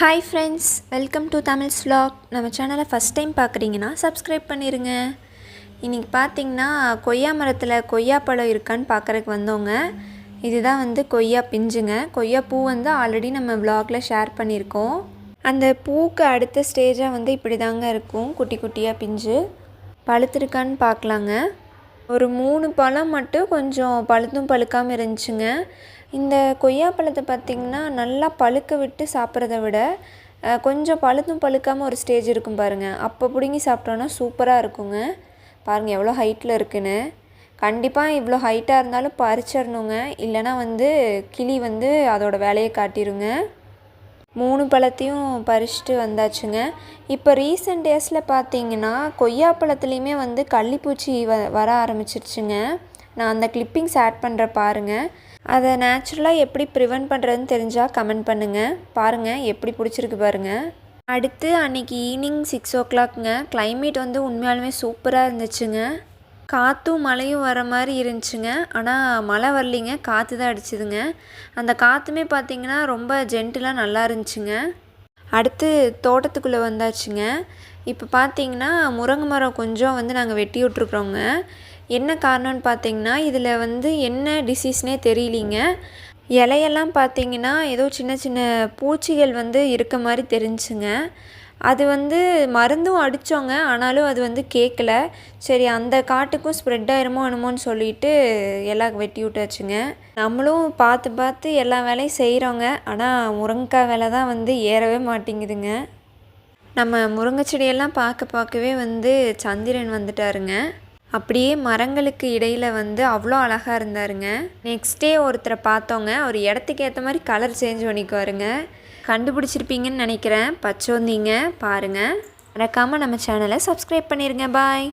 Hi friends, welcome to Tamils vlog. நம்ம சேனலை first time பார்க்குறீங்கன்னா சப்ஸ்கிரைப் பண்ணிடுங்க. இன்றைக்கி பார்த்திங்கன்னா கொய்யா மரத்தில் கொய்யா பழம் இருக்கான்னு பார்க்குறதுக்கு வந்தோங்க. இதுதான் வந்து கொய்யா பிஞ்சுங்க. கொய்யா பூ வந்து ஆல்ரெடி நம்ம vlogல ஷேர் பண்ணியிருக்கோம். அந்த பூக்கு அடுத்த ஸ்டேஜாக வந்து இப்படி தாங்க இருக்கும், குட்டி குட்டியாக பிஞ்சு. பழுத்திருக்கான்னு பார்க்கலாங்க. ஒரு 3 பழம் மட்டும் கொஞ்சம் பழுத்தும் பழுக்காமல் இருந்துச்சுங்க. இந்த கொய்யா பழத்தை பார்த்திங்கன்னா நல்லா பழுக்க விட்டு சாப்பிட்றத விட கொஞ்சம் பழுத்தும் பழுக்காமல் ஒரு ஸ்டேஜ் இருக்கும் பாருங்கள், அப்போ பிடுங்கி சாப்பிட்டோன்னா சூப்பராக இருக்குங்க. பாருங்கள் எவ்வளோ ஹைட்டில் இருக்குன்னு. கண்டிப்பாக இவ்வளோ ஹைட்டாக இருந்தாலும் பறிச்சிடணுங்க, இல்லைனா வந்து கிளி வந்து அதோடய வேலையை காட்டிடுங்க. 3 பழத்தையும் பறிச்சுட்டு வந்தாச்சுங்க. இப்போ ரீசெண்ட் டேஸில் பார்த்தீங்கன்னா கொய்யா பழத்துலேயுமே வந்து கள்ளிப்பூச்சி வர ஆரம்பிச்சிருச்சுங்க. நான் அந்த கிளிப்பிங்ஸ் ஆட் பண்ணுற பாருங்கள். அதை நேச்சுரலாக எப்படி ப்ரிவென்ட் பண்ணுறதுன்னு தெரிஞ்சால் கமெண்ட் பண்ணுங்கள். பாருங்கள் எப்படி பிடிச்சிருக்கு பாருங்கள். அடுத்து அன்றைக்கி ஈவினிங் 6 o'clockங்க. கிளைமேட் வந்து உண்மையாலுமே சூப்பராக இருந்துச்சுங்க. காற்றும் மழையும் வர மாதிரி இருந்துச்சுங்க. ஆனால் மழை வரலிங்க, காற்று தான் அடிச்சுதுங்க. அந்த காற்றுமே பார்த்திங்கன்னா ரொம்ப ஜென்டிலாக நல்லா இருந்துச்சுங்க. அடுத்து தோட்டத்துக்குள்ளே வந்தாச்சுங்க. இப்போ பார்த்திங்கன்னா முருங்கை மரம் கொஞ்சம் வந்து நாங்கள் வெட்டி விட்ருக்குறோங்க. என்ன காரணம்னு பார்த்திங்கன்னா இதில் வந்து என்ன டிசீஸ்னே தெரியலிங்க. இலையெல்லாம் பார்த்திங்கன்னா ஏதோ சின்ன சின்ன பூச்சிகள் வந்து இருக்க மாதிரி தெரிஞ்சுங்க. அது வந்து மருந்தும் அடித்தோங்க, ஆனாலும் அது வந்து கேட்கல. சரி அந்த காட்டுக்கும் ஸ்ப்ரெட் ஆயிருமோ என்னமோன்னு சொல்லிட்டு எல்லாம் வெட்டி விட்டாச்சுங்க. நம்மளும் பார்த்து பார்த்து எல்லா வேலையும் செய்கிறோங்க, ஆனால் முருங்கைக்காய் வேலை தான் வந்து ஏறவே மாட்டேங்குதுங்க. நம்ம முருங்கை செடியெல்லாம் பார்க்கவே வந்து சந்திரன் வந்துட்டாருங்க. அப்படியே மரங்களுக்கு இடையில் வந்து அவ்வளோ அழகாக இருந்தாருங்க. நெக்ஸ்ட் டே ஒருத்தரை பார்த்தோங்க. அவர் இடத்துக்கு ஏற்ற மாதிரி கலர் சேஞ்ச் பண்ணிக்குவாருங்க. கண்டுபிடிச்சிருப்பீங்கன்னு நினைக்கிறேன். பச்சோந்திங்க பாருங்கள். மறக்காமல் நம்ம சேனலை சப்ஸ்கிரைப் பண்ணிடுங்க. பாய்.